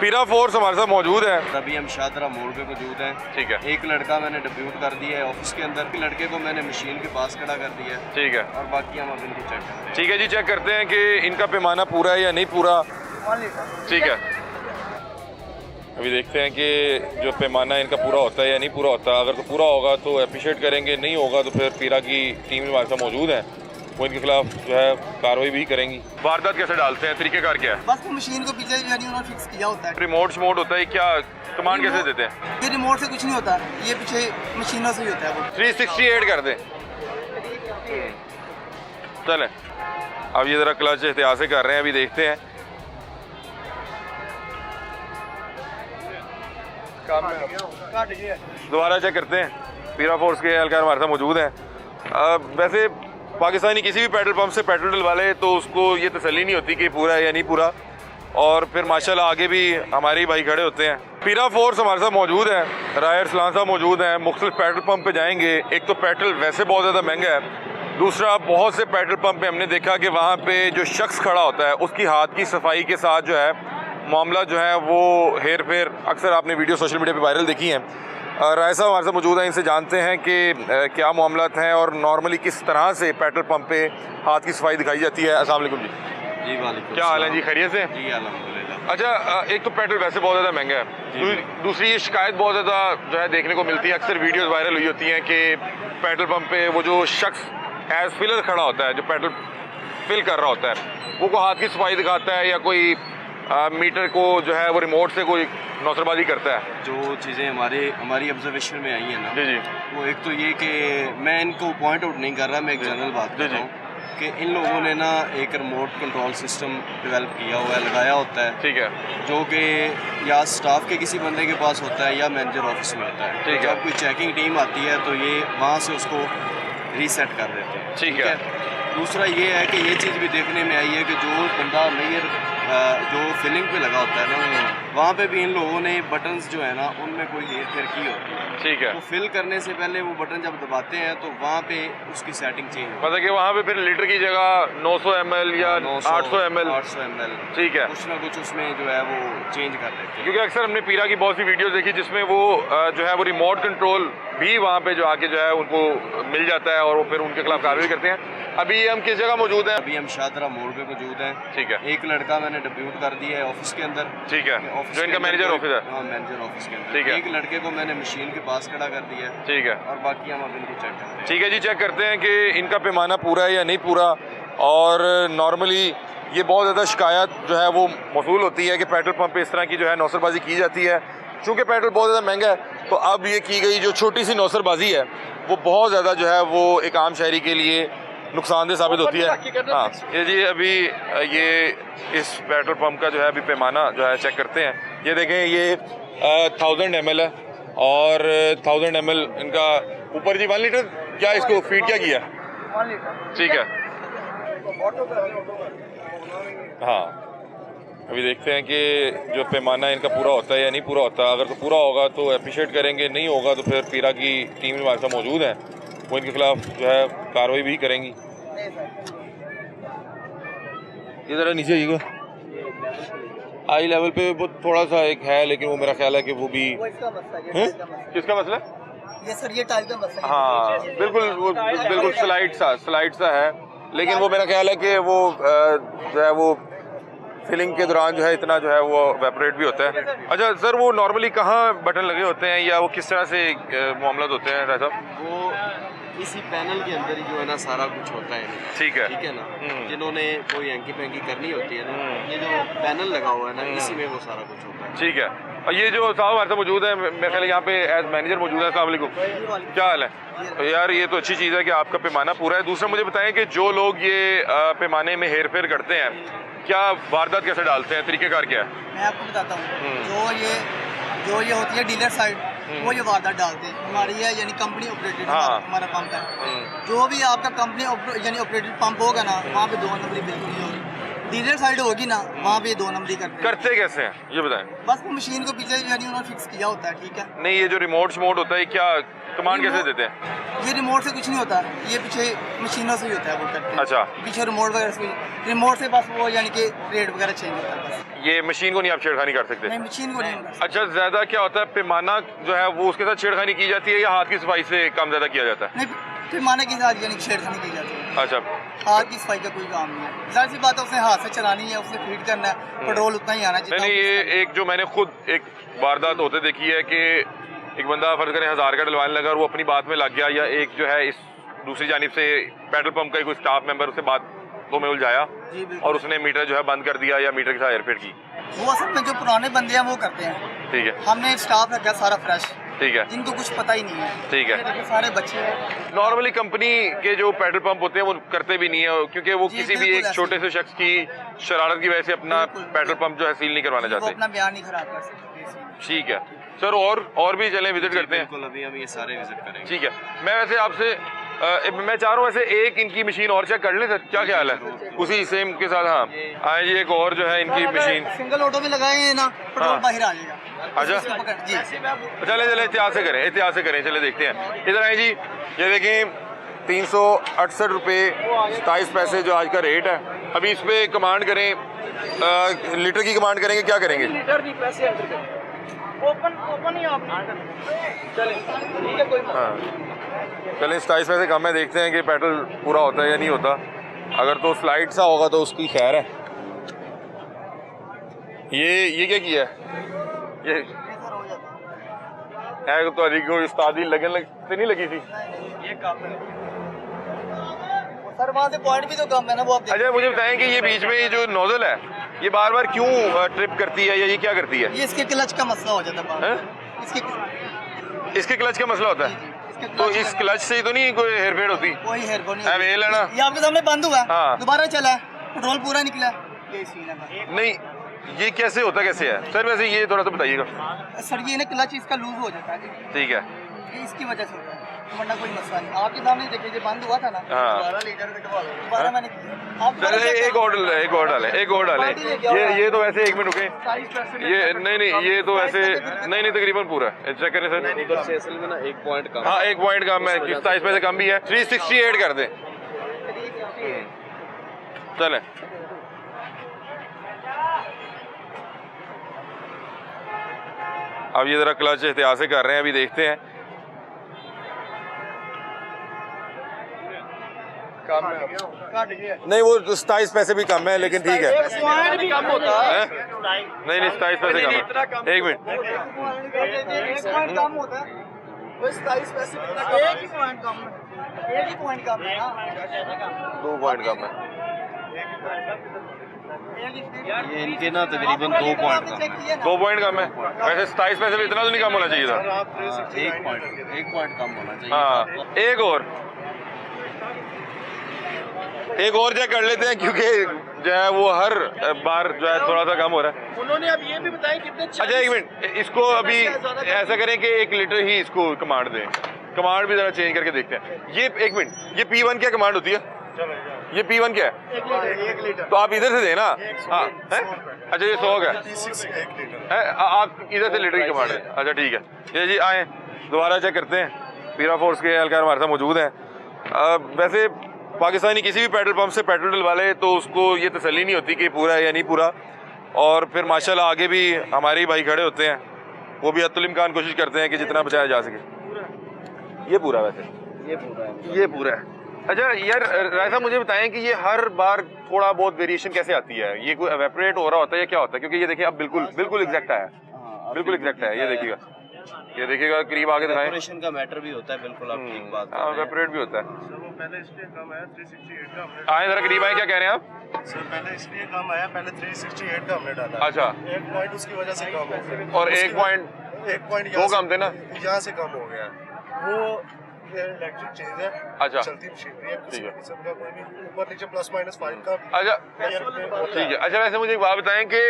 पीरा फोर्स हमारे साथ मौजूद है। अभी हम शाहदरा मोड़ पे मौजूद हैं। ठीक है। एक लड़का मैंने डिब्यूट कर दिया है ऑफिस के अंदर, लड़के को मैंने मशीन के पास खड़ा कर दिया है। ठीक है। और बाकी हम अब इनको चेक करते हैं। ठीक है जी, चेक करते हैं कि इनका पैमाना पूरा है या नहीं पूरा। ठीक है, अभी देखते हैं कि जो पैमाना इनका पूरा होता है या नहीं पूरा होता। अगर तो पूरा होगा तो अप्रिशिएट करेंगे, नहीं होगा तो फिर पीरा की टीम हमारे साथ मौजूद है, वो इनके खिलाफ जो है कार्रवाई भी करेंगी। वारदात कैसे डालते हैं, तरीकेकार क्या है? बस वो मशीन को पीछे यानी उन्होंने फिक्स किया होता है। रिमोट शमोट होता है क्या, कमांड कैसे देते हैं? ये रिमोट से कुछ नहीं होता, ये पीछे मशीनों से ही होता है वो। 368 कर दें। चलें, अब ये ज़रा क्लच एहतियात से कर रहे हैं, अभी देखते हैं। दोबारा चेक करते हैं। पीरा फोर्स के एहलकार हमारे साथ मौजूद हैं। वैसे पाकिस्तानी किसी भी पेट्रोल पंप से पेट्रोल डलवा ले तो उसको ये तसल्ली नहीं होती कि पूरा है या नहीं पूरा, और फिर माशाल्लाह आगे भी हमारे भाई खड़े होते हैं। पीरा फोर्स हमारे साथ मौजूद है, रायर सलान साहब मौजूद हैं। मुख्तलिफ पेट्रोल पंप पे जाएंगे। एक तो पेट्रोल वैसे बहुत ज़्यादा महंगा है, दूसरा बहुत से पेट्रोल पंप पे हमने देखा कि वहाँ पे जो शख्स खड़ा होता है उसकी हाथ की सफाई के साथ जो है मामला जो है वो हेर फेर, अक्सर आपने वीडियो सोशल मीडिया पे वायरल देखी हैं। राय साहब हमारे साथ मौजूद हैं, इनसे जानते हैं कि क्या मामलात हैं और नॉर्मली किस तरह से पेट्रोल पंप पे हाथ की सफाई दिखाई जाती है। अस्सलाम वालेकुम जी। जी वालेकुम। क्या हाल है जी, खैरियत से? जी अल्हम्दुलिल्लाह। अच्छा, एक तो पेट्रोल वैसे बहुत ज़्यादा महंगा है, दूसरी ये शिकायत बहुत ज़्यादा जो है देखने को मिलती है, अक्सर वीडियोस वायरल हुई होती हैं कि पेट्रोल पंप पे वो जो शख्स एज फिलर खड़ा होता है, जो पेट्रोल फिल कर रहा होता है, वो को हाथ की सफाई दिखाता है या कोई मीटर को जो है वो रिमोट से कोई नौसरबाजी करता है। जो चीज़ें हमारी ऑब्जर्वेशन में आई हैं ना, जी जी, वो एक तो ये कि मैं इनको पॉइंट आउट नहीं कर रहा, मैं एक जनरल बात कर रहा हूँ कि इन लोगों ने ना एक रिमोट कंट्रोल सिस्टम डेवलप किया हुआ है, लगाया होता है। ठीक है। जो कि या स्टाफ के किसी बंदे के पास होता है या मैनेजर ऑफिस में होता है। ठीक है। जब कोई चेकिंग टीम आती है तो ये वहाँ से उसको रीसेट कर देते हैं। ठीक है। दूसरा ये है कि ये चीज़ भी देखने में आई है कि जो बंदा मेयर जो फिलिंग पे लगा होता है ना, वहाँ पे भी इन लोगों ने बटन्स जो है ना उनमें कोई हेर फेर की होती है। ठीक है। तो फिल करने से पहले वो बटन जब दबाते हैं तो वहाँ पे उसकी सेटिंग चेंज होती है। मतलब कि वहाँ पे फिर लीटर की जगह 900 ml या 800 ml। 800 ml। ठीक है। कुछ ना कुछ उसमें जो है वो चेंज कर देते हैं। क्योंकि अक्सर हमने पीरा की बहुत सी वीडियो देखी जिसमें वो जो है वो रिमोट कंट्रोल भी वहाँ पे जो आके जो है उनको मिल जाता है और वो फिर उनके खिलाफ कार्रवाई करते हैं। अभी हम किस जगह मौजूद हैं? अभी हम शाहदरा मोड़ पे मौजूद हैं। ठीक है। एक लड़का मैंने डिब्यूट कर दिया है ऑफिस के अंदर। ठीक है, ऑफिस जो इनका मैनेजर ऑफिस है। हाँ, मैनेजर ऑफिस के अंदर। ठीक है। एक लड़के को मैंने मशीन के पास खड़ा कर दिया है। ठीक है। और बाकी हम अब इनको चेक करते हैं। ठीक है जी, चेक करते हैं कि इनका पैमाना पूरा है या नहीं पूरा। और नॉर्मली ये बहुत ज़्यादा शिकायत जो है वो मौसूल होती है कि पेट्रोल पंप पे इस तरह की जो है नौसरबाजी की जाती है। चूँकि पेट्रोल बहुत ज़्यादा महंगा है तो अब ये की गई जो छोटी सी नौसरबाजी है वो बहुत ज़्यादा जो है वो एक आम शहरी के लिए नुकसानदेह साबित होती है। हाँ, ये जी अभी ये इस पेट्रोल पंप का जो है अभी पैमाना जो है चेक करते हैं। ये देखें, ये 1000 ml है और 1000 ml इनका ऊपर जी 1 लीटर, क्या इसको फीड क्या किया? 1 लीटर। ठीक है। हाँ, अभी देखते हैं कि जो पैमाना इनका पूरा होता है या नहीं पूरा होता। अगर तो पूरा होगा तो अप्रिशिएट करेंगे, नहीं होगा तो फिर पीरा की टीम हमारे साथ मौजूद है, वो इनके खिलाफ जो है कार्रवाई भी करेंगी। ये ज़रा नीचे आइएगा। आई लेवल पे वो थोड़ा सा एक है, लेकिन वो मेरा ख्याल है कि वो भी किसका मसला है? ये सर ये टाइल का मसला है। हाँ बिल्कुल, वो बिल्कुल स्लाइड सा है, लेकिन वो मेरा ख्याल है कि वो जो है वो फिलिंग के दौरान जो है इतना जो है वो वेपरेट भी होता है। अच्छा सर, वो नॉर्मली कहाँ बटन लगे होते हैं या वो किस तरह से मामला होते हैं राय साहब? वो इसी पैनल के अंदर ही जो है ना सारा कुछ होता है। ठीक है। ठीक है ना, जिन्होंने कोई हैंकी पैंकी करनी होती है ना, ये जो पैनल लगा हुआ है ना इसी में वो सारा कुछ होता है। ठीक है। और ये जो साहब हमारे साथ मौजूद है, मेरे ख्याल यहाँ पे एज मैनेजर मौजूद है। अस्सलाम वालेकुम, क्या हाल है? तो यार ये तो अच्छी चीज़ है कि आपका पैमाना पूरा है। दूसरा मुझे बताएं कि जो लोग ये पैमाने में हेर फेर करते हैं, क्या वारदात कैसे डालते हैं, तरीकेकार क्या है? मैं आपको बताता हूँ। जो ये होती है डीलर साइड, वो ये वारदात डालते हैं। हमारी है यानी कंपनी ऑपरेटेड हमारा पंप है। जो भी आपका कंपनी यानी ऑपरेटेड पंप होगा ना, वहाँ पे 2 नंबरी बिल्कुल नहीं होगी। डीलर साइड होगी ना, वहाँ पे 2 नंबरी करते कैसे हैं ये बताएं। बस वो मशीन को पीछे यानी उन्होंने फिक्स किया होता है, ठीक है। नहीं ये जो रिमोट शमोट होता है क्या कमांड कैसे देते हैं? ये रिमोट से कुछ नहीं होता, ये पीछे मशीनों से ही होता है, वो करते हैं। अच्छा पीछे रिमोट वगैरह से, रिमोट से बस वो यानी कि रेट वगैरह चेंज होता है बस। ये मशीन को नहीं आप छेड़खानी कर सकते? नहीं, मशीन को नहीं कर सकते। अच्छा ज्यादा क्या होता है पैमाना जो है वो उसके साथ छेड़खानी की जाती है या हाथ की सफाई से कम ज्यादा किया जाता है? नहीं, पैमाने के साथ यानी छेड़खानी की जाती है। अच्छा हाथ की सफाई का कोई काम नहीं है, जाहिर सी बात है, उसने हाथ से चलानी है, उसने फीड करना है, पेट्रोल उतना ही आना नहीं चाहिए। नहीं ये एक जो मैंने खुद एक वारदात होते देखी है कि एक बंदा फर्ज करें 1000 का डलवाने लगा और वो अपनी बात में लग गया, या एक जो है इस दूसरी जानिब से पेट्रोल पंप का कोई स्टाफ मेंबर उसे बात तो में उलझाया जी बिल्कुल। और उसने मीटर जो है बंद कर दिया या मीटर के साथ हेरफेर की। वो असल में जो पुराने बंदे हैं वो करते हैं, ठीक है हमने स्टाफ रखा सारा फ्रेश, ठीक है जिनको कुछ पता ही नहीं है, ठीक है। ये देखो सारे बच्चे हैं। नॉर्मली कंपनी के जो पेट्रोल पंप होते हैं वो करते भी नहीं है क्योंकि वो जी, किसी भी बिल्कुल एक ऐसे छोटे से शख्स की शरारत की वजह से अपना बिल्कुल, पेट्रोल पंप जो है सील नहीं करवाना वो चाहते। अपना बयान नहीं खराब कर सकते। ठीक है सर, और भी चलें विजिट करते हैं। बिल्कुल, अभी हम ये सारे विजिट करेंगे। ठीक है, मैं वैसे आपसे मैं चाह रहा हूँ वैसे एक इनकी मशीन और चेक कर लें सर, क्या ख्याल है? उसी सेम के साथ हाँ आए जी, एक और जो है इनकी मशीन सिंगल ऑटो में लगाए हैं ना, पेट्रोल हाँ। बाहर आ जाएगा। अच्छा इसको पकड़ जी, चले चले एहतियात से करें, एहतियात से करें, चले देखते हैं। इधर आए जी, ये देखें 368 रुपये 27 पैसे जो आज का रेट है। अभी इस पर कमांड करें, लीटर की कमांड करेंगे, क्या करेंगे? लीटर नहीं, पैसे एंटर करें। ओपन ही आप चलें, ठीक है, कोई हाँ चलें, 27 पैसे कम है, देखते हैं कि पेट्रोल पूरा होता है या नहीं होता। अगर तो स्लाइड सा होगा तो उसकी खैर है। ये क्या किया है? ये तो अली को उस्तादी लगन नहीं लगी थी। ये काम है सर, वहाँ से पॉइंट भी तो कम है ना, वो आप अच्छा मुझे बताएं कि ये बीच में ये जो नोजल है ये बार बार क्यों ट्रिप करती है या ये क्या करती है? ये इसके क्लच का मसला हो जाता है बार। इसके क्लच का मसला होता है? तो इस क्लच से ही तो नहीं कोई हेरफेर होती? कोई हेरफेर नहीं है वेल है ना? ये आपके सामने बंद हुआ है, हाँ। दोबारा चला है, पेट्रोल पूरा निकला है, ये सीन है। नहीं ये कैसे होता कैसे है सर? वैसे ये थोड़ा सा बताइएगा सर। ये ना क्लच इसका लूज हो जाता है, ठीक है, ये इसकी वजह से होता है, वरना कोई मसला नहीं। आपके सामने देखिए, ये बंद हुआ था ना, हाँ। दोबारा मैंने किया। आप चलो एक और डालें। ये तो वैसे 1 मिनट रुके, ये नहीं ये तो वैसे नहीं तकरीबन पूरा चेक करें सर। उधर से असल में ना 1 पॉइंट कम। हाँ 1 पॉइंट कम है, 27 पैसे कम भी है, 368 कर दें। चलें अब ये जरा क्लच एहतियात से कर रहे हैं, अभी देखते हैं। नहीं वो 27 पैसे भी कम है लेकिन ठीक है। कम होता है, नहीं 27 पैसे कम है। 1 मिनट, एक पॉइंट कम होता है, वो 27 पैसे एक ही पॉइंट कम है, एक ही पॉइंट कम है ना, 2 पॉइंट कम है। ये इनके ना तकरीबन 2 पॉइंट कम है। 2 पॉइंट कम है, वैसे 27 पैसे भी इतना तो नहीं कम होना चाहिए था। 1 पॉइंट कम होना चाहिए। हाँ एक और चेक कर लेते हैं क्योंकि जो है वो हर बार जो है थोड़ा सा कम हो रहा है। उन्होंने अब ये भी बताया कितने। अच्छा 1 मिनट, इसको अभी ऐसा करें कि 1 लीटर ही इसको कमांड दें, कमांड भी जरा चेंज करके देखते हैं। ये 1 मिनट, ये P1 क्या कमांड होती है? ये P1 क्या है? 1 लीटर। तो आप इधर से देना। हाँ है? अच्छा ये 100 का है, आप इधर से लीटर की कमांड है। अच्छा ठीक है, ये जी आए दोबारा चेक करते हैं। पीरा फोर्स के एहलकार हमारे साथ मौजूद हैं। वैसे पाकिस्तानी किसी भी पेट्रोल पंप से पेट्रोल डलवा ले तो उसको ये तसल्ली नहीं होती कि पूरा है या नहीं पूरा, और फिर माशाल्लाह आगे भी हमारे भाई खड़े होते हैं, वो भी अतुल इम्कान कोशिश करते हैं कि जितना बचाया जा सके। ये पूरा वैसे ये पूरा है। अच्छा यार राय साहब मुझे बताएं कि ये हर बार थोड़ा बहुत वेरिएशन कैसे आती है? ये कोई एवेपोरेट हो रहा होता है या क्या होता है? क्योंकि ये देखिए अब बिल्कुल एग्जैक्ट है, बिल्कुल एग्जैक्ट है। ये देखिएगा करीब आगे दिखाएं। एवेपोरेशन का मैटर भी होता है, बिल्कुल आप ठीक बात कर हाँ रहे हैं। एवेपोरेट भी होता है। पहले इसलिए कम है 368 का हमने। आए जरा करीब आए, क्या कह रहे हैं आप? सर पहले इसलिए कम आया, पहले 368 का हमने डाला। अच्छा 1 पॉइंट उसकी वजह से कम हो गया, और 1 पॉइंट 2 कम थे ना? यहाँ से कम हो गया। वो इलेक्ट्रिक चीज है, अच्छा चलती मशीनरी है, ठीक है। किसी का कोई भी ऊपर नीचे +-5 का। अच्छा ठीक है। अच्छा वैसे मुझे एक बात बताएं कि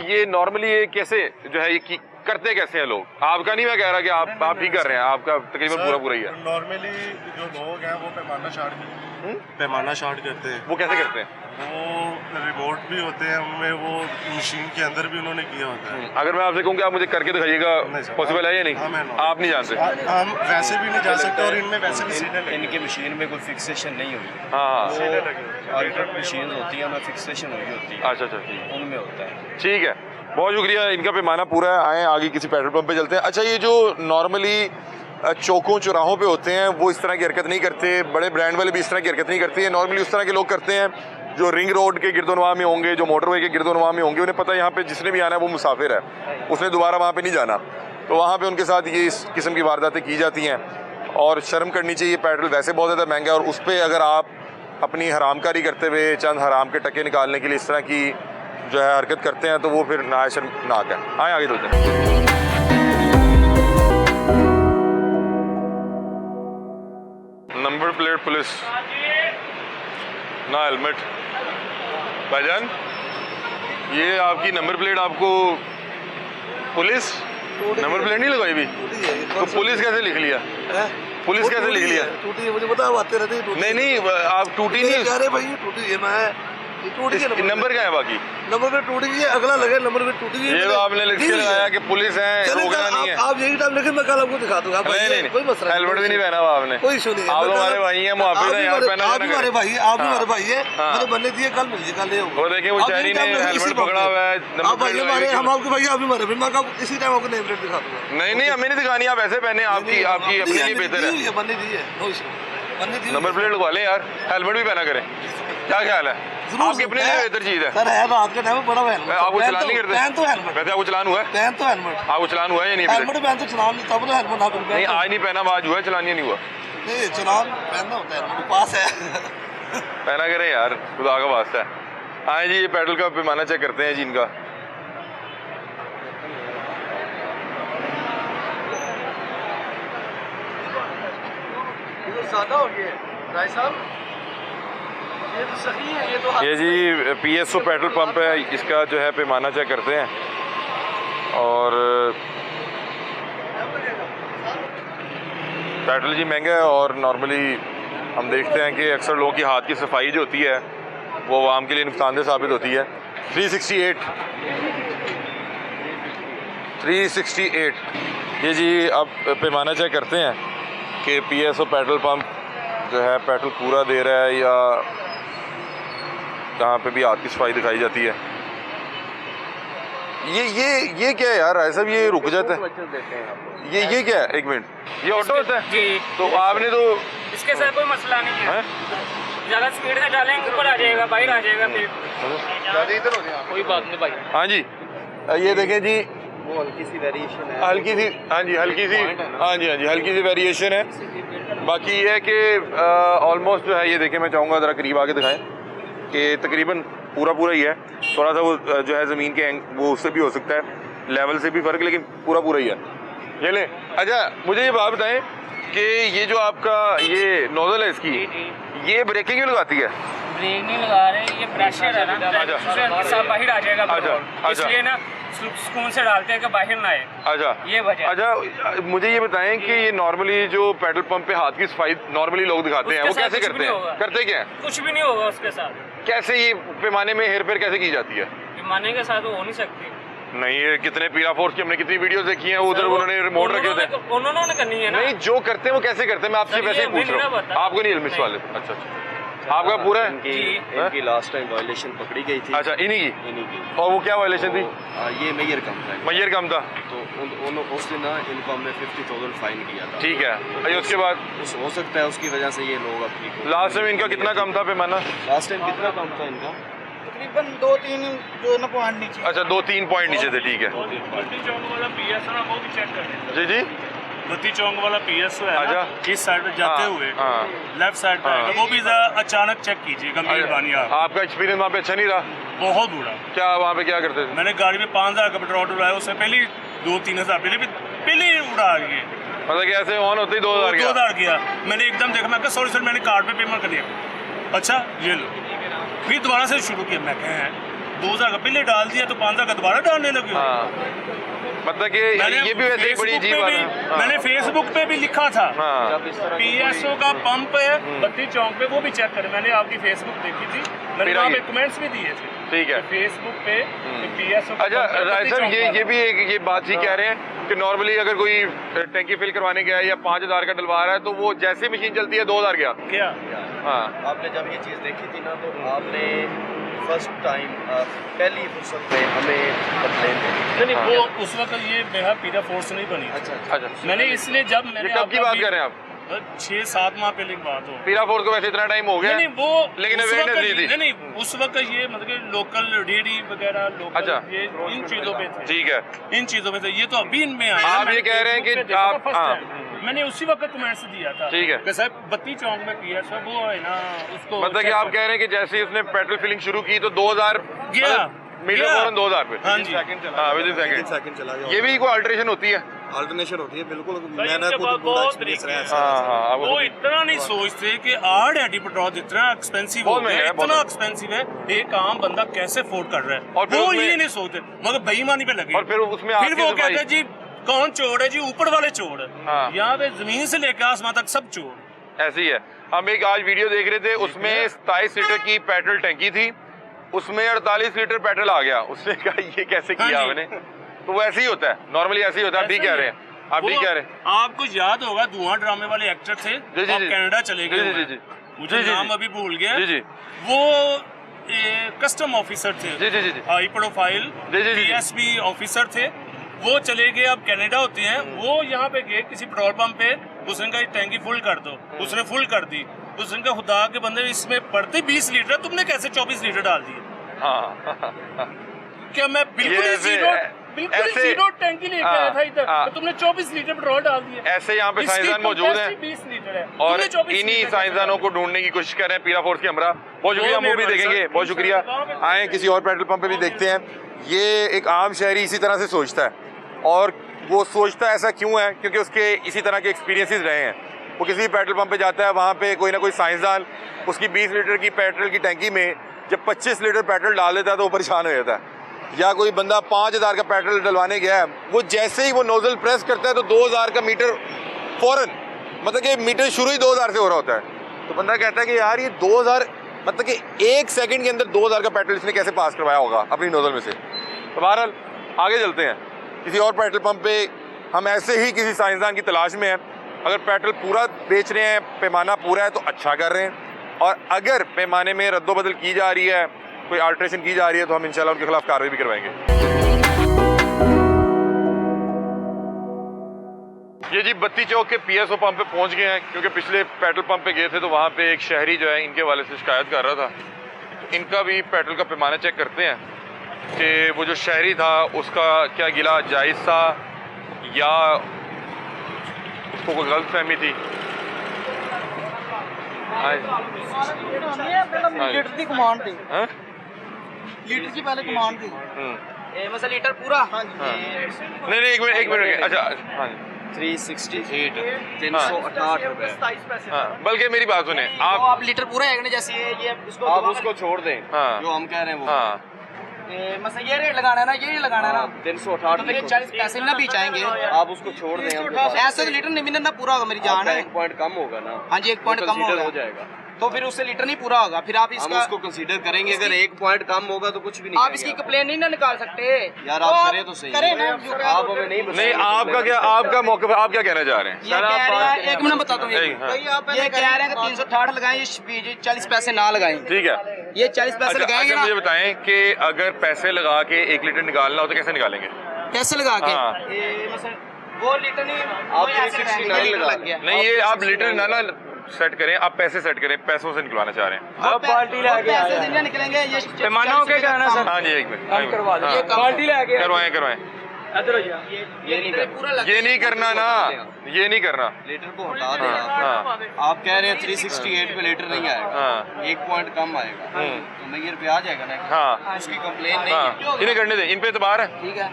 ये नॉर्मली ये कैसे जो है ये करते कैसे हैं लोग? आपका नहीं मैं कह रहा कि आप ठीक कर रहे हैं, आपका तकरीबन पूरा ही है। नॉर्मली जो लोग हैं वो पैमाना शार्ट करते हैं। वो कैसे करते हैं? वो बोर्ड भी होते हैं, उनमें वो मशीन के अंदर भी उन्होंने किया होता है। अगर मैं आपसे कहूँ कि आप मुझे करके दिखाइएगा, नहीं सर। पॉसिबल है या नहीं? हाँ, मैं आप नहीं जानते? हम वैसे भी नहीं जा सकते और इनमें वैसे भी सीधे लगे। इनकी मशीन में कोई फिक्सेशन नहीं होती, हाँ सीधे लगे होते हैं। अल्ट्रेट मशीन होती है, उनमें फिक्सेशन हुई होती है, अच्छा अच्छा ठीक उनमें होता है। ठीक है, बहुत शुक्रिया, इनका पैमाना पूरा है। आए आगे किसी पेट्रोल पंप पे चलते हैं। अच्छा, ये जो नॉर्मली चौकों चौराहों पे होते हैं वो इस तरह की हरकत नहीं करते, बड़े ब्रांड वाले भी इस तरह की हरकत नहीं करते हैं। नॉर्मली उस तरह के लोग करते हैं जो रिंग रोड के गिरदोनवा में होंगे, जो मोटरवे के गिरदोनवा में होंगे, उन्हें पता है यहाँ पे जिसने भी आना है वो मुसाफिर है, उसने दोबारा वहाँ पे नहीं जाना, तो वहाँ पे उनके साथ ये इस किस्म की वारदातें की जाती हैं। और शर्म करनी चाहिए, पेट्रोल वैसे बहुत ज़्यादा महंगा है और उस पर अगर आप अपनी हरामकारी करते हुए चंद हराम के टके निकालने के लिए इस तरह की जो है हरकत करते हैं तो वो फिर ना शर्मनाक है। आए आगे चलते हैं। नंबर प्लेट पुलिस ना हेलमेट। भाईजान, ये आपकी नंबर प्लेट आपको पुलिस नंबर प्लेट नहीं लगाई भी, तो पुलिस कैसे लिख लिया? पुलिस कैसे लिख लिया? टूटी है, मुझे पता, आते रहते हैं। नहीं नहीं, आप टूटी नहीं, कह रहे भाई टूटी है, मैं टूटी है। नंबर क्या है बाकी? नंबर पे टूटी है, अगला लगे नंबर पे टूटी है। ये तो आपने लिख के लगाया कि पुलिस है, रोकना नहीं है। आप यही टाइम लेकिन मैं कल आपको दिखा दूंगा। नहीं कोई मसला नहीं, हेलमेट भी नहीं पहना हुआ आपने। कोई इशू नहीं है। आप हमारे भाई हैं, मुआफिज हैं, यार पहना आप हमारे भाई है, आप हमारे भाई है, मैंने बनने दिए, कल मिल कल ले। वो देखिए वो शहरी ने हेलमेट पकड़ा हुआ है, आप भाई हमारे, हम आपके भाई, आप भी हमारे भाई, मैं इसी टाइम आपको नेम प्लेट दिखा दूंगा। नहीं नहीं, हमें नहीं दिखानी, आप ऐसे पहने, आपकी आपकी अपने लिए बेहतर है। बनने दी है, नो इशू, बनने दी। नंबर प्लेट लगवा लें यार, हेलमेट भी पहना करें, क्या ख्याल है? आपकी अपने लिए बेहतर चीज है। सर है रात के टाइम बड़ा हेलमेट, आपको चलान नहीं करते? पहन तो हेलमेट, वैसे आपको चलान हुआ है? पहन तो हेलमेट, आपको चलान हुआ है या नहीं? हेलमेट पहन तो चलान, तब तो हेलमेट ना पहन। नहीं, आज नहीं पहना, आज हुआ है, चलान नहीं हुआ। नहीं, चलान पहनना होता है, हेलमेट पास है। पहना करें यार, खुदा का वास्ता है। आए जी, ये पेट्रोल का पैमाना चेक करते हैं जी इनका। ज्यादा हो गया राय साहब, ये तो सही है, ये तो ये जी PSO पेट्रोल पंप है, इसका जो है पैमाना चेक करते हैं। और पेट्रोल जी महंगा है और नॉर्मली हम देखते हैं कि अक्सर लोगों की हाथ की सफाई जो होती है वो आवाम के लिए नुकसानदेह साबित होती है। 368 ये जी अब पैमाना चेक करते हैं कि PSO पेट्रोल पंप जो है पेट्रोल पूरा दे रहा है या जहाँ पे भी हाथ की सफाई दिखाई जाती है। ये क्या है यार साहब, ये रुक जाता है, ये क्या है? एक मिनट, ये ऑटो होता है जी, तो आपने तो इसके साथ कोई मसला नहीं है। ज़्यादा स्पीड से डालेंगे ऊपर आ जाएगा, बाहर आ जाएगा, फिर कोई बात नहीं भाई। हाँ जी, ये देखें जी, वो हल्की सी वेरिएशन है, हल्की सी, हाँ जी हल्की सी, हाँ जी हल्की सी वेरिएशन है। बाकी ये है कि ऑलमोस्ट जो है, ये देखें, मैं चाहूँगा ज़रा करीब आके दिखाएं कि तकरीबन पूरा ही है। थोड़ा सा वो जो है ज़मीन के वो उससे भी हो सकता है, लेवल से भी फ़र्क, लेकिन पूरा ही है। ये ले। अच्छा, मुझे ये बात बताएं कि ये जो आपका ये नोजल है इसकी, ये ब्रेकिंग क्यों लगाती है? ब्रेक नहीं लगा रहे, ये प्रेशर है ना, अच्छा। उससे सब बाहर आ जाएगा पेट्रोल। अच्छा। इसलिए ना सुकून से डालते हैं कि बाहर ना आए। अच्छा, ये वजह। अच्छा, मुझे ये बताएं कि ये नॉर्मली जो पेट्रोल पंप पे हाथ की सफाई नॉर्मली लोग दिखाते हैं, वो उसके साथ कैसे कुछ भी करते नहीं हैं? होगा। करते क्या है? कुछ भी नहीं होगा उसके साथ। कैसे ये पैमाने में हेर फेर कैसे की जाती है? पैमाने के साथ वो हो नहीं सकती। नहीं, ये कितने पीरा फोर्स की हमने कितनी वीडियोस देखी हैं, उधर उन्होंने रिमोट रखे होते हैं। उन्होंने करनी है ना। नहीं, जो करते हैं वो कैसे करते हैं, मैं आपसे सर, वैसे ही ये पूछ हमें रहा नहीं हूँ। पता। आपको नहीं इल्म वाले? अच्छा, आपका पूरा है? इनकी लास्ट टाइम वायलेशन पकड़ी गई थी। अच्छा, इन्हीं इन्हीं की। और वो क्या वायलेशन थी? ये मेयर कम था, मैयर कम था, तो उस दिन ना इनको हमने 50,000 फाइन किया था। ठीक है। अच्छा, उसके बाद हो सकता है उसकी वजह से ये लोग अब ठीक हो। लास्ट टाइम इनका कितना कम था पैमाना? लास्ट टाइम कितना कम था इनका? तकरीबन 2-3 जो है ना पॉइंट नीचे। अच्छा, 2-3 पॉइंट नीचे थे, ठीक है। बत्ती चौक वाला PS है ना, वो भी चेक कर लेते जी, बत्ती चौक वाला PS है अच्छा। ना, इस साइड पे जाते हाँ, हुए हाँ। लेफ्ट साइड पे हाँ। आएगा, वो भी जरा अचानक चेक कीजिएगा, मेहरबानी आप। आपका एक्सपीरियंस वहाँ पे अच्छा नहीं रहा? बहुत बुरा। क्या वहाँ पे क्या करते थे? मैंने गाड़ी में 5,000 का पेट्रोल डलवाया, उससे पहले 2-3 हज़ार पहले ही उड़ा गए। मतलब कि ऐसे ऑन होते ही 2,000 गया? 2,000 किया। मैंने एकदम देखा, मैं कहा सॉरी मैंने कार्ड पे पेमेंट कर दिया। अच्छा, ये लो। फिर दोबारा से शुरू किया, मैं कहा 2000 का पहले डाल दिया तो 5000 का दोबारा डालने लगे हो। हाँ मतलब कि ये भी वैसे एक बड़ी फेसबुक अजीब पे बात भी- है। हाँ। मैंने फेसबुक पे भी लिखा था हाँ जब इस तरह की PSO का पंप है बत्ती चौक पे, वो भी चेक करें। मैंने आपकी फेसबुक देखी थी, मैंने फिर वहाँ आगे। पे कमेंट्स भी दिए थे ठीक है। फेसबुक पे PSO का अच्छा पंप है, राय बत्ती साहब चौक ये वाला। भी एक ये बात ही कह रहे हैं कि नॉर्मली अगर कोई टैंकी फिल करवाने गया है या 5000 का डलवा रहा है तो वो जैसे मशीन चलती है 2000 गया। क्या हाँ आपने जब ये चीज़ देखी थी ना तो आपने फर्स्ट टाइम पहली फुर्सत में हमें कंप्लेन दी। नहीं वो उस वक्त ये मेरा पीरा फोर्स नहीं बनी थी। अच्छा अच्छा मैंने इसलिए जब मैंने ये कब की आपका बात कर रहे हैं आप? 6-7 माह पहले की बात हो। पीरा फोर्स को वैसे इतना टाइम हो गया नहीं वो लेकिन उस awareness वक्त नहीं थी। नहीं उस वक्त ये मतलब कि लोकल डेयरी वगैरह लोकल अच्छा। ये इन चीजों पे थे, ठीक है। इन चीजों पे थे। ये तो अभी इनमें आए आप हैं। ये कह रहे हैं कि मैंने Facebook पे आप- देखा था हाँ। first time। मैंने उसी वक्त कमेंट्स दिया था ठीक है। कि साहब बत्ती चौक में किया सब वो है ना उसको मतलब कि check आप करो। कह रहे हैं कि जैसे ही उसने पेट्रोल फिलिंग शुरू की तो 2000 गया, मीटर गया। फौरन 2000 पे। हाँ जी। हाँ विद इन सेकंड। सेकंड चला गया ये भी कोई अल्टरेशन होती है। अल्टरनेशन होती है बिल्कुल। सही, मैंने इनके खुद पास पूरा बहुत एक्सपीरियंस तरीके रहा हैं। है हाँ हाँ वो इतना नहीं सोचते कि आड़ एडी पेट्रोल इतना एक्सपेंसिव हो बहुत गया, महंगा है, बहुत इतना महंगा। एक्सपेंसिव है, एक आम बंदा कैसे अफोर्ड कर रहा है। और फिर वो उसमें- ये नहीं सोचते मगर बेईमानी पे लगे। और फिर उसमें फिर आपकी वो सफाई- कहते हैं जी कौन चोर है जी, ऊपर वाले चोर है। हाँ। यहाँ पे जमीन से लेकर आसमान तक सब चोर। ऐसी ही है। हम एक आज वीडियो देख रहे थे उसमें 27 लीटर की पेट्रोल टंकी थी उसमें 48 लीटर पेट्रोल आ गया। उसने कहा ये कैसे किया हाँ जी। मैंने। तो वो ऐसे ही होता है नॉर्मली ऐसे ही होता है। आप ठीक कह रहे हैं आप वो ठीक कह रहे हैं। आपको याद होगा धुआं ड्रामे वाले एक्टर थे, जी, जी, अब जी। कनाडा चले गए जी, जी, हुए जी, हैं। जी। मुझे जी, जी, नाम जी। अभी भूल गया। जी जी वो कस्टम ऑफिसर थे, जी जी जी जी। हाई प्रोफाइल जी, जी, जी, जी। DSP ऑफिसर थे। वो चले गए, अब कनाडा होते हैं। वो यहाँ पे गए किसी पेट्रोल पंप पे, उसने कहा टैंकी फुल कर दो, उसने फुल कर दी। उसने कहा खुदा के बंदे इसमें पड़ते 20 लीटर, तुमने कैसे 24 लीटर डाल दिए? हाँ क्या मैं बिल्कुल ये ही ऐसे- जीरो बिल्कुल ही ऐसे- जीरो टैंकी लेके आया था इधर, हाँ। तो तुमने 24 लीटर पेट्रोल डाल दिया। ऐसे यहाँ पे इसकी साइंसदान मौजूद capacity हैं 20 लीटर है, और तुमने 24 इन्हीं लीटर साइंसदानों को ढूंढने की कोशिश कर रहे हैं पीरा फोर्स की हमरा। बहुत शुक्रिया, हम वो भी देखेंगे। बहुत शुक्रिया। आए किसी और पेट्रोल पंप पे भी देखते हैं। ये एक आम शहरी इसी तरह से सोचता है और वो सोचता ऐसा क्यों है क्योंकि उसके इसी तरह के एक्सपीरियंसेस रहे हैं। वो किसी भी पेट्रोल पंप पे जाता है वहाँ पे कोई ना कोई साइंसदान उसकी 20 लीटर की पेट्रोल की टैंकी में जब 25 लीटर पेट्रोल डाल देता है तो वो परेशान हो जाता है। या कोई बंदा 5000 का पेट्रोल डलवाने गया है, वो जैसे ही वो नोजल प्रेस करता है तो 2000 का मीटर फौरन मतलब कि मीटर शुरू ही 2000 से हो रहा होता है। तो बंदा कहता है कि यार ये 2000 मतलब कि 1 सेकंड के अंदर 2000 का पेट्रोल इसने कैसे पास करवाया होगा अपनी नोजल में से। तो बहरहाल आगे चलते हैं किसी और पेट्रोल पंप पे। हम ऐसे ही किसी साइंसदान की तलाश में हैं। अगर पेट्रोल पूरा बेच रहे हैं, पैमाना पूरा है तो अच्छा कर रहे हैं, और अगर पैमाने में रद्दोबदल की जा रही है, कोई अल्ट्रेशन की जा रही है तो हम इंशाल्लाह उनके खिलाफ कार्रवाई भी करवाएंगे। ये जी बत्ती चौक के PSO पंप पे पहुंच गए हैं क्योंकि पिछले पेट्रोल पंप पे गए थे तो वहाँ पे एक शहरी जो है इनके वाले से शिकायत कर रहा था। इनका भी पेट्रोल का पैमाना चेक करते हैं कि वो जो शहरी था उसका क्या गिला जायज़ था या उसको कोई गलत फहमी थी। लीटर की कमांड थी, हाँ? लीटर की पहले कमांड थी। मतलब लीटर पूरा। हाँ जी। नहीं नहीं एक मिनट अच्छा हाँ जी 368 368 रुपए। 27 पैसे। हाँ बल्कि मेरी बात सुने तो आप। आप लीटर पूरा है ना, जैसे ये इसको आप उसको छोड़ दें हाँ जो हम कह रहे हैं वो हाँ मतलब ये रेट लगाना है ना, ये रेट लगाना है ना, 368 तो मेरे लिखो। 40 पैसे ना बीचाएंगे। आप उसको छोड़ दें उनके पास। ऐसे तो लीटर नहीं ना पूरा होगा, मेरी जान आपका है। 1 पॉइंट कम होगा ना। हाँ जी, 1 पॉइंट वो कम consider होगा। हो जाएगा। तो फिर उससे लीटर नहीं पूरा होगा, फिर आप हम इसका उसको कंसीडर करेंगे। अगर 1 पॉइंट कम होगा तो कुछ भी नहीं आप करेंगे इसकी आप। कंप्लेन नहीं ना निकाल सकते यार तो आप करें तो सही। करें ना, जो आप हमें नहीं नहीं आपका क्या आपका मौके आप क्या कहना चाह रहे हैं। ये कह रहे हैं, एक मिनट बताता हूँ, एक, हाँ। ये कह रहे हैं कि 368 लगाएं, ये 40 पैसे ना लगाएं। ठीक है ये 40 पैसे अच्छा लगाएंगे अच्छा मुझे ना, बताएं कि अगर पैसे लगा के 1 लीटर निकालना हो तो कैसे निकालेंगे। पैसे लगा के हाँ। ये मतलब वो लीटर नहीं, आप वो ऐसे 369 लगाएंगे, लगा लग गया। नहीं ये आप लीटर ना सेट करें, आप पैसे सेट करें, पैसों से निकलवाना चाह रहे हैं। अब पार्टी लगे पैसे से नहीं निकलेंगे, ये पैमाना हो क्या कहना सर? हाँ जी एक मिनट करवा दो, हाँ, ये पार्टी लेके करवाएं करवाएं। ये नहीं पूरा लग ये नहीं करना ना, ये नहीं करना। लीटर को हटा दें आप। हाँ आप कह रहे हैं 368 पे लीटर नहीं आएगा, हाँ 1 पॉइंट कम आएगा तो मैं ये रुपया आ जाएगा ना। हाँ उसकी कंप्लेन नहीं है। हाँ इन्हें करने दें, इन पे एतबार है। ठीक है।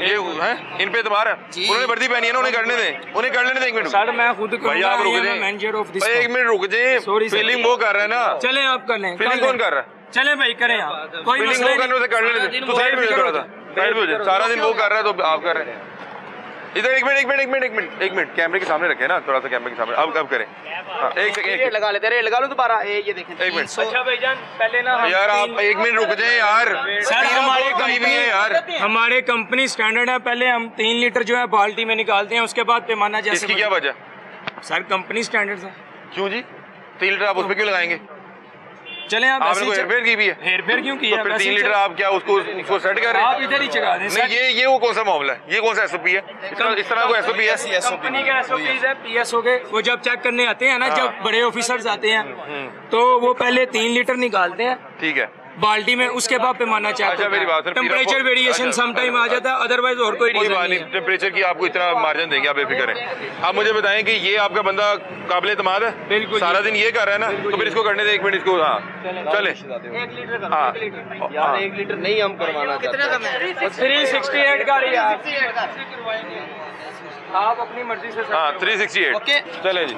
ये है इन पे एतबार है। जी। उन्होंने वर्दी पहनी है ना, उन्हें करने दें, उन्हें कर लेने दें। 1 मिनट सर मैं खुद भाई आप रुक जाए, मैनेजर ऑफ दिस। 1 मिनट रुक जाए। Sorry, sir. फीलिंग वो कर रहा है ना, चले आप कर लें। फीलिंग कौन कर रहा है। चले भाई करें आप, कोई फिलिंग मसला वो करने से कर लेते तो साइड में हो जाए थोड़ा सा, साइड में हो जाए। सारा दिन वो कर रहा है तो आप कर रहे हैं। इधर एक मिनट कैमरे के सामने रखे ना, थोड़ा सा कैमरे के सामने। अब करें। हाँ, एक सेकंड लगा लेते रेट लगा लो दोबारा। ये देखें एक मिनट अच्छा भाईजान पहले ना यार, आप 1 मिनट रुक जाए यार। सर हमारे करीबी है यार। हमारे कंपनी स्टैंडर्ड है, पहले हम 3 लीटर जो है बाल्टी में निकालते हैं, उसके बाद पैमाना जैसे इसकी क्या वजह? सर कंपनी स्टैंडर्ड है। क्यों जी 3 लीटर आप उस पर क्यों लगाएंगे? चले आप आपने कोई हेरफेर की भी है? हेरफेर क्यों तो किया? फिर 3 लीटर आप क्या उसको सेट कर रहे हैं? आप इधर ही चला दें। नहीं, ये वो कौन सा मामला है? ये कौन सा एसओपी है? इस तरह को एसओपी है? कंपनी के एसओपीज है, पीएस हो गए। वो जब चेक करने आते हैं ना, जब बड़े ऑफिसर्स आते हैं तो वो पहले 3 लीटर निकालते हैं ठीक है। बाल्टी में, उसके बाद पैमाना चेक अच्छा, मेरी बात सुन। टेम्परेचर वेरिएशन अच्छा। सम टाइम आ जाता है, अदरवाइज और कोई कोई रीजन बात नहीं नहीं, है। टेम्परेचर की आपको इतना मार्जिन देंगे, आप बेफिक्र हैं। आप मुझे बताएं कि ये आपका बंदा काबिल एतमाद है? बिल्कुल सारा दिन ये कर रहा है ना, तो फिर इसको करने दे 1 मिनट इसको। हाँ चले। 1 लीटर हाँ यार 1 लीटर नहीं हम करवाना कितने चाहते। का है? 368 का रही आप अपनी मर्जी से हाँ 368। ओके। चले जी,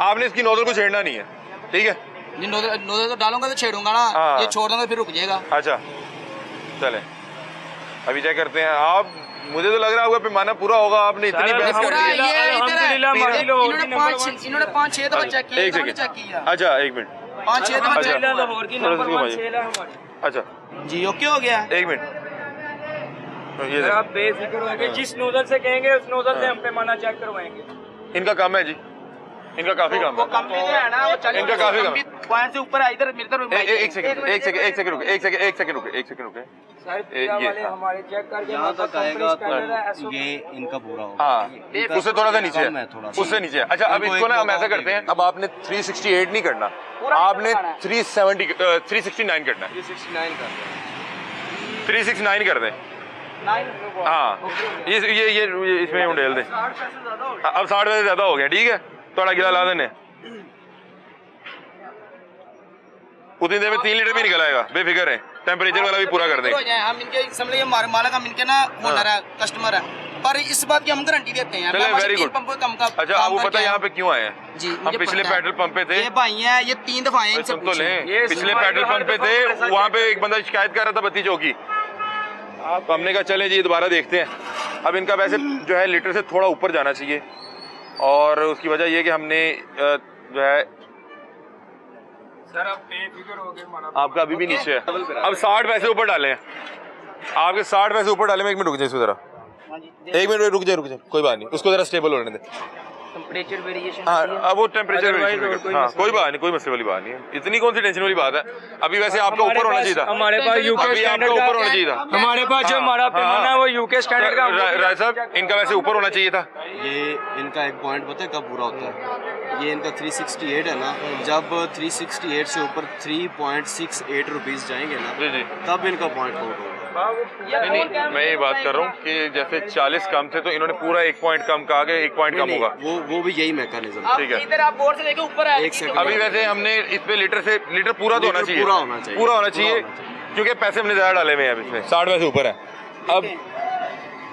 आपने इसकी नोजल को छेड़ना नहीं है, ठीक है? नोजल तो डालूंगा तो छेड़ूंगा ना, हाँ। ये छोड़ दूंगा फिर रुक जाएगा। अच्छा चले, अभी चेक करते हैं। आप मुझे तो लग रहा होगा पैमाना पूरा होगा, आपने इतनी बहस कर पूरा दी है। ये इधर है। अल्हम्दुलिल्लाह इन्होंने 5-6 दफा चेक किया, एक इन्होंने सेकंड। चेक किया। अच्छा 1 मिनट। 5-6 दफा अच्छा। चेक। लाहौर की थोड़ा सा नंबर इसको 1 घुमाइए। सेल है हमारी। अच्छा जी ओके हो गया। 1 मिनट, ये अगर देख। आप बेफिक्र होंगे, जिस नोजल से कहेंगे उस नोजल से हम पैमाना चेक करवाएंगे। इनका काम है जी, इनका काफी काम वो है। कंपनी जो है ना, वो चले इनका काफी कम है। पॉइंट से ऊपर है। इधर मेरी तरफ एक सेकंड रुके, एक सेकंड रुके। ये हमारे चेक करके जहाँ तक आएगा तो ये इनका पूरा होगा। हाँ उससे थोड़ा सा नीचे कम है, थोड़ा सा। उससे नीचे है। अच्छा अब इनको इसको ना एक हम ऐसा मौका करते हैं, देंगे। अब आपने 368 नहीं करना, आपने 369 करना है। 369 कर रहे 369 कर दें। हाँ ये इसमें उंडेल दें। हाँ, अब 60 पैसे ज्यादा हो गया, ठीक है? थोड़ा गिला ला देने, उतनी देर में 3 लीटर भी निकल आएगा, बेफिक्र है। टेम्परेचर वाला भी पूरा कर देंगे। हम इनके समझ लीजिए मालक हम इनके ना ओनर है, कस्टमर है, पर इस बात की हम गारंटी देते हैं। चले वेरी गुड। पंप कम का अच्छा आपको पता है यहाँ पे क्यों आए हैं? जी, हम मुझे पिछले पता है। पेट्रोल पंप पे थे। ये भाई हैं, ये 3 दफा आए इनसे सुन तो पूछें। लें, पिछले पेट्रोल पंप पे थे, वहाँ पे एक बंदा शिकायत कर रहा था बत्ती चौकी। तो हमने कहा चले जी दोबारा देखते हैं। अब इनका वैसे जो है लीटर से थोड़ा ऊपर जाना चाहिए, और उसकी वजह ये कि हमने जो है सर आप बेफिक्र हो गए हमारा। आपका अभी भी नीचे है। अब 60 पैसे ऊपर डाले हैं, आपके 60 पैसे ऊपर डाले में। 1 मिनट रुक जाए इसको जरा, 1 मिनट रुक जाए, कोई बात नहीं, उसको जरा स्टेबल होने दे। Temperature variation. हाँ अब वो टेम्परेचर हाँ कोई बात नहीं, कोई मसले वाली बात नहीं है। इतनी कौन सी टेंशन वाली बात है? अभी वैसे आपका ऊपर होना चाहिए था, हमारे पास यूके अभी आपका स्टैंडर्ड ऊपर होना चाहिए था। हमारे पास जो हमारा पैमाना है वो यूके स्टैंडर्ड का। राय साहब इनका वैसे ऊपर होना चाहिए था। ये इनका एक पॉइंट पता है कब पूरा होता है? ये इनका 368 है ना, जब 368 से ऊपर 3.68 रुपीज़ जाएंगे ना, जी जी तब इनका पॉइंट आउट होगा। नहीं मैं ये बात कर रहा हूँ कि जैसे 40 कम थे तो इन्होंने पूरा 1 पॉइंट कम कहा कि 1 पॉइंट कम नहीं, होगा। वो भी यही मैकेनिज्म। ठीक है। इधर आप बोर्ड से देखो ऊपर है। एक सेकंड। अभी वैसे हमने इस पे लीटर पूरा तो होना लीटर चाहिए, पूरा होना चाहिए। पूरा होना पूरा चाहिए, होना चाहिए। क्योंकि पैसे हमने ज्यादा डाले हुए हैं अब इसमें, 60 पैसे ऊपर है। अब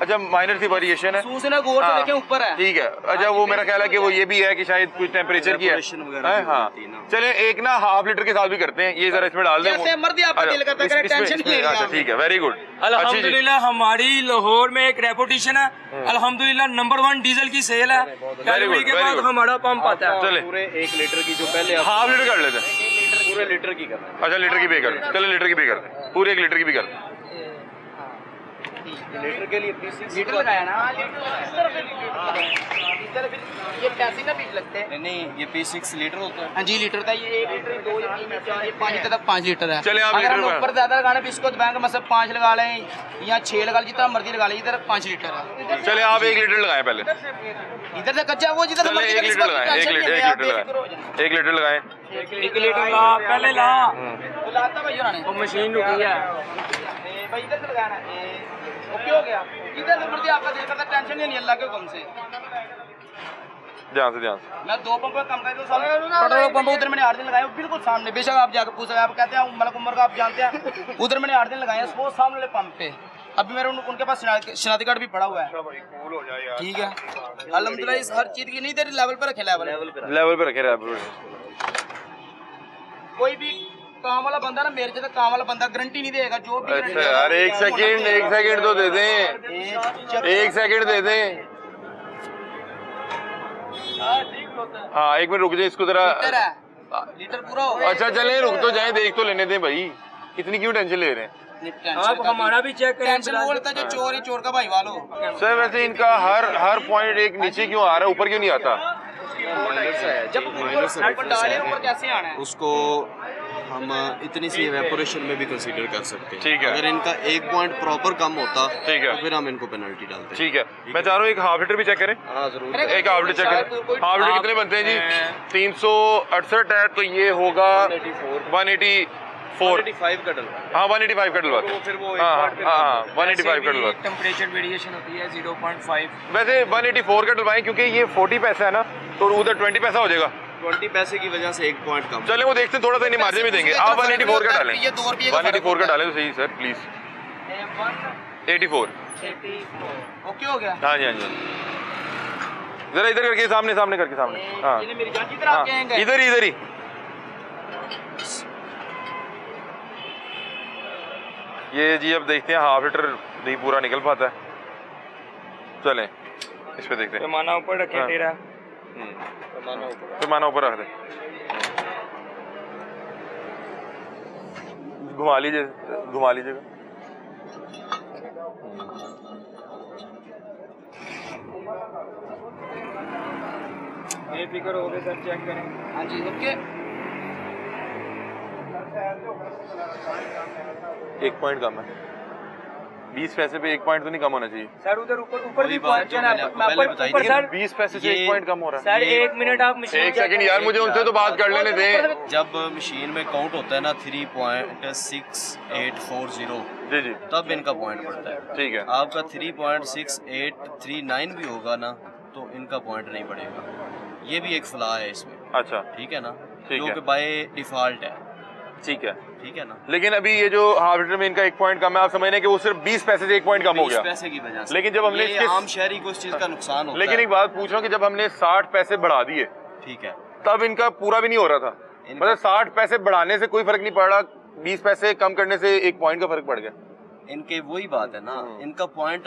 अच्छा माइनर सी वेरिएशन है, सूचना गौर से हाँ, देखें ऊपर है। ठीक है। अच्छा वो मेरा ख्याल है कि वो ये भी है कि शायद कुछ टेम्परेचर की है। Evaporation वगैरह भी हाँ होती है ना। चले एक ना हाफ लीटर के साथ भी करते हैं, ये जरा इसमें डाल दें। जैसे मर्जी आपका दिल करता है, इसमें- टेंशन नहीं लेनी अच्छा आपने। ठीक है, वेरी गुड। अच्छी चीज। अल्हम्दुलिल्लाह हमारी लाहौर में एक रेपुटेशन है, अल्हम्दुलिल्लाह नंबर 1 डीजल की सेल है। कैलोरी के very बाद good। हमारा पंप आता है। चले पूरे 1 लीटर की जो पहले आप हाफ लीटर कर लेते हैं। पूरे लीटर की करना अच्छा लीटर की पे कर, चलो लीटर की पे कर, पूरे 1 लीटर की भी कर। लीटर के लिए 36 लीटर लगाया ना, इधर फिर ये टैक्सी ना बीच लगते हैं। नहीं ये P6 लीटर होता है। हाँ जी लीटर था ये, 1 लीटर 2 या 3 या 4 5 लीटर तक 5 लीटर है। चले आप अगर हम लीटर ऊपर ज्यादा लगाना इसको बैंक मतलब 5 लगा लें या 6 लगा लें, जितना मर्जी लगा लें। इधर 5 लीटर है। चले आप 1 लीटर लगाएं पहले, इधर से कच्चा वो जिधर चले मर्जी 1 लीटर लगाएं, 1 लीटर लगाएं, 1 लीटर लगाएं। 1 लीटर ला पहले ला, लाता भाई उन्होंने वो मशीन रुकी है। भाई इधर से लगाना है। ओके हो गया। इधर से मर्जी आपका दिल करता, टेंशन नहीं, अल्लाह के हुक्म से। ध्यान से मैं 2 पंप कम कर दो, पेट्रोल पंप उधर मैंने 8 दिन लगाए, बिल्कुल सामने। बेशक आप जाकर पूछ, आप कहते हैं मलक उमर का आप जानते हैं, उधर मैंने 8 दिन लगाए हैं, वो सामने वाले पंप पे। अभी मेरे उनके पास शनाख्ती कार्ड भी पड़ा हुआ है। ठीक है अल्हम्दुलिल्लाह, इस हर चीज की नहीं तेरे लेवल पे रखे, लेवल लेवल पे रखे रहे। कोई भी काम वाला बंदा ना मेरे जैसा काम वाला बंदा गारंटी नहीं देगा जो भी अच्छा यार, एक सेकंड तो दे दें, एक सेकंड दे दें। हाँ 1 मिनट रुक जाए, इसको जरा। लीटर पूरा होगा। अच्छा चलें, रुक तो जाए, देख तो लेने दें भाई, इतनी क्यों टेंशन ले रहे हैं? आप हमारा भी चेक करें। टेंशन वो लेता जो चोर ही चोर का भाई वालो। सर वैसे इनका हर पॉइंट एक नीचे क्यों आ रहा है, ऊपर क्यों नहीं आता? जब ऊपर डाले ऊपर कैसे आना है? उसको हम इतनी सी एवेपोरेशन में भी कंसीडर कर सकते हैं। ठीक है। अगर इनका 1 पॉइंट प्रॉपर कम होता ठीक है, तो फिर हम इनको पेनल्टी डालते हैं। ठीक है। मैं चाह रहा हूँ एक हाफ लीटर भी चेक करें। हाँ जरूर। एक हाफ लीटर चेक करें। हाफ लीटर कितने बनते हैं जी? 368 है, तो ये होगा 184। 185 का डलवा। हाँ 185 का डलवा। फिर वो हाँ 185 का डलवा। टेम्परेचर वेरिएशन होती है 0.5। वैसे 184 का डलवाएं, क्योंकि ये 40 पैसा है ना, तो उधर 20 पैसा हो जाएगा। 20 पैसे की वजह से 1 पॉइंट कम। चले वो देखते हैं, थोड़ा सा इन्हें मार्जिन भी देंगे। आप 184 का डालें, ये 2 रुपये 184 का डालें तो सही सर प्लीज। 84 ओके हो गया। हाँ जी, हाँ जी। जरा इधर करके, सामने सामने करके, सामने। हाँ ये मेरी जान की तरह आपके आएंगे। इधर ही, इधर ही। ये जी अब देखते हैं हाफ लीटर नहीं पूरा निकल पाता है। चलें इस पे देखते हैं। पैमाना ऊपर रखें हाँ। तेरा। पैमाना ऊपर रख दे, घुमा लीजिएगा। बेफिक्र हो गए सर, चेक करें। हाँ जी ओके। 1 पॉइंट कम है, 20 पैसे पे 1 पॉइंट तो नहीं कम होना चाहिए सर उधर ऊपर भी बात जो मैंने आपको पहले बताई थी। सर 20 पैसे से 1 पॉइंट कम हो रहा है। सर 1 मिनट आप मशीन 1 सेकंड यार, मुझे उनसे तो बात कर लेने दें। जब मशीन में काउंट होता है ना 3.6840, जी जी तब इनका पॉइंट बढ़ता है। ठीक है। आपका 3.6839 भी होगा ना तो इनका पॉइंट नहीं बढ़ेगा। ये भी एक फ्लॉ है इसमें। अच्छा ठीक है ना, ठीक जो है। कि बाय डिफॉल्ट है। ठीक है, ठीक है ना। लेकिन अभी ये जो हाफ लीटर में इनका 1 पॉइंट कम है, आप समझ रहे हैं कि वो सिर्फ 20 पैसे से 1 पॉइंट कम हो 20 गया। पैसे की वजह से। लेकिन जब हमने ये इसके आम शहरी को इस चीज का नुकसान होता लेकिन है। एक बात पूछ रहा हूँ कि जब हमने 60 पैसे बढ़ा दिए, ठीक है, तब इनका पूरा भी नहीं हो रहा था। मतलब 60 पैसे बढ़ाने से कोई फर्क नहीं पड़ रहा, 20 पैसे कम करने से 1 पॉइंट का फर्क पड़ गया। इनके वही बात है ना, इनका पॉइंट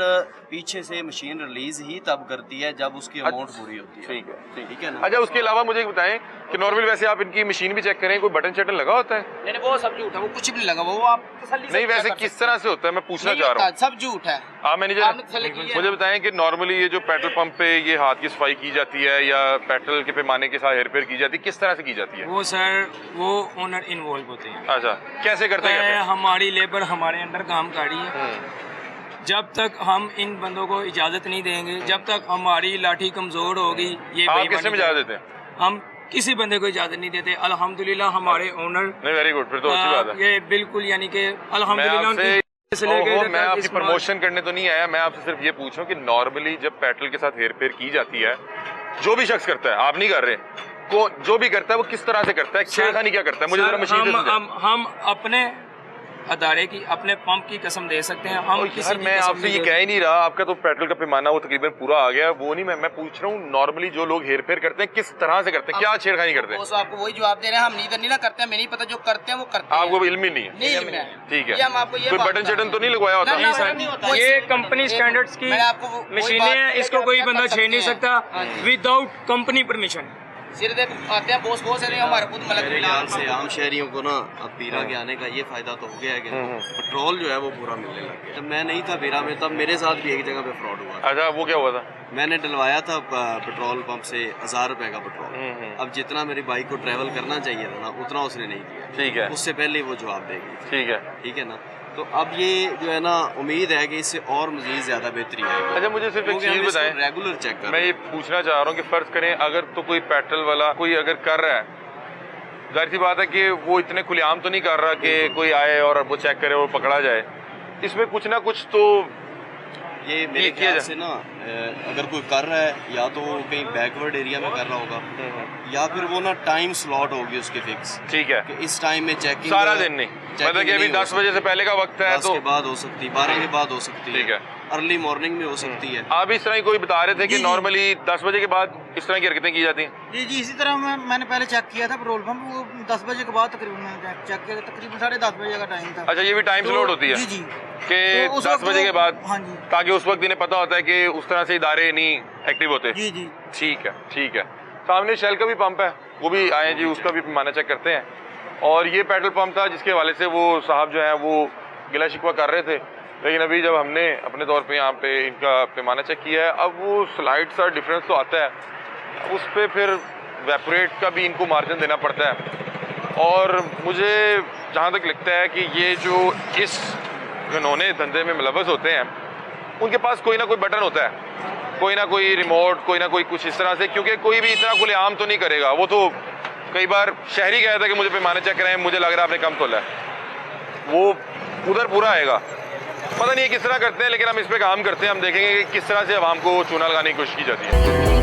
पीछे से मशीन रिलीज ही तब करती है जब उसकी अमाउंट पूरी होती है। ठीक है, ठीक है ना। अच्छा उसके अलावा मुझे एक बताएं कि नॉर्मल वैसे आप इनकी मशीन भी चेक करें, कोई बटन शटन लगा होता है? नहीं वो सब झूठ है, वो कुछ भी नहीं लगा, वो आप तसल्ली से नहीं वैसे check कर किस सकते तरह से होता है, मैं पूछना नहीं चाह रहा हूँ। होता, सब झूठ है। आप मैनेजर आपने तसल्ली की है। मुझे बताएं कि नॉर्मली ये जो पेट्रोल पंप पे ये हाथ की सफाई की जाती है या पेट्रोल के पैमाने के साथ हेरफेर की जाती है, किस तरह से की जाती है? वो सर वो ओनर इन्वॉल्व होते हैं। अच्छा कैसे करते हैं? हमारी लेबर हमारे अंडर काम कर रही है। जब तक हम इन बंदों को इजाजत नहीं देंगे, जब तक हमारी लाठी कमजोर होगी, ये आप किससे इजाजत देते हैं? हम किसी बंदे को इजाजत नहीं देते। अल्हम्दुलिल्लाह हमारे ओनर नहीं, वेरी गुड, फिर तो अच्छी बात है। ये बिल्कुल यानी कि मैं अल्हम्दुलिल्लाह मैं आपकी प्रमोशन करने तो नहीं आया, मैं आपसे सिर्फ ये पूछ रहा हूँ कि नॉर्मली जब पेट्रोल के साथ हेरफेर की जाती है, जो भी शख्स करता है, आप नहीं कर रहे, को जो भी करता है वो किस तरह से करता है, छेड़खानी क्या करता है? मुझे जरा मशीन से समझाएं। हम अपने अदारे की, अपने पंप की कसम दे सकते हैं। हम किसी यार की मैं कसम आपसे नहीं ये दे कह ही नहीं रहा, आपका तो पेट्रोल का पैमाना वो तकरीबन पूरा आ गया, वो नहीं मैं पूछ रहा हूँ नॉर्मली जो लोग हेरफेर करते हैं किस तरह से करते हैं, क्या छेड़खानी करते हैं? बॉस आपको वही जवाब दे रहे हैं, हम इधर नहीं ना करते हैं, हमें नहीं पता, जो करते हैं वो करते हैं। आपको इल्म ही नहीं है? नहीं इल्म है। ठीक है, ये हम आपको ये कोई बात बटन बता शटन रहे तो नहीं लगवाया होता? ना, ना, नहीं होता। ये कंपनी स्टैंडर्ड्स की मैंने आपको वही मशीनें बात हैं, की इसको कि कोई आप बंदा कर छेड़ नहीं सकते सकता हैं। Without company permission. सिर्फ आते हैं बॉस बहुत सारे हमारे खुद मलक मेरे ख्याल से आम शहरियों को ना अब बीरा के आने का ये फायदा तो हो गया है कि पेट्रोल जो है वो पूरा मिलने लग गया। जब मैं नहीं था बीरा में तब मेरे साथ भी एक जगह पे फ्रॉड हुआ था। अच्छा वो क्या हुआ था? मैंने डलवाया था पेट्रोल पंप से 1000 रुपए का पेट्रोल। अब जितना मेरी बाइक को ट्रेवल करना चाहिए था ना उतना उसने नहीं किया। ठीक है, उससे पहले वो जवाब दे गई। ठीक है, ठीक है ना। तो अब ये जो है ना उम्मीद है कि इससे और मजीद ज्यादा बेहतरी आएगी। अच्छा मुझे सिर्फ एक चीज बताएं, रेगुलर चेक कर मैं ये पूछना चाह रहा हूँ कि फर्ज करें अगर तो कोई पेट्रोल वाला कोई अगर कर रहा है, जाहिर सी बात है कि वो इतने खुलेआम तो नहीं कर रहा कि कोई आए और वो चेक करे और पकड़ा जाए, इसमें कुछ ना कुछ तो ये मेरे ये किया ख्याल जा- से ना अगर कोई कर रहा है या तो कहीं बैकवर्ड एरिया में कर रहा होगा या फिर वो ना टाइम स्लॉट होगी उसकी फिक्स ठीक है, कि इस टाइम में चेकिंग सारा दिन नहीं, मतलब कि अभी 10 बजे से पहले का वक्त है 10 तो के बाद हो सकती है, 12 के बाद हो सकती है, ठीक है। अर्ली मॉर्निंग में हो सकती है। आप इस तरह ही कोई बता रहे थे कि नॉर्मली 10 बजे के बाद इस तरह की हरकतें की जाती हैं। जी जी, इसी तरह मैंने पहले चेक किया था पेट्रोल पंप, वो 10 बजे के बाद तकरीबन मैंने चेक किया था, तकरीबन 10:30 बजे का टाइम था। अच्छा, ये भी टाइम तो- स्लॉट होती है जी जी, कि तो उस 10 वक्त बजे के बाद, हाँ जी ताकि उस वक्त इन्हें पता होता है कि उस तरह से इदारे नहीं एक्टिव होते। जी जी। ठीक है, ठीक है। सामने शेल का भी पंप है, वो भी आए जी, उसका भी पैमाना चेक करते हैं। और ये पेट्रोल पंप था जिसके हवाले से वो साहब जो हैं वो गिला शिकवा कर रहे थे, लेकिन अभी जब हमने अपने तौर पे यहाँ पे इनका पैमाना चेक किया है, अब वो स्लाइड सा डिफरेंस तो आता है, उस पर फिर वेपोरेट का भी इनको मार्जिन देना पड़ता है। और मुझे जहाँ तक लगता है कि ये जो इस घनौने धंधे में मुलव्वस होते हैं, उनके पास कोई ना कोई बटन होता है, कोई ना कोई रिमोट, कोई ना कोई कुछ इस तरह से, क्योंकि कोई भी इतना खुलेआम तो नहीं करेगा। वो तो कई बार शहरी कहता है कि मुझे पैमाना चेक कराएं, मुझे लग रहा है आपने कम तोला है, वो उधर पूरा आएगा। पता नहीं किस तरह करते हैं, लेकिन हम इस पे काम करते हैं, हम देखेंगे कि किस तरह से आवाम को चूना लगाने की कोशिश की जाती है।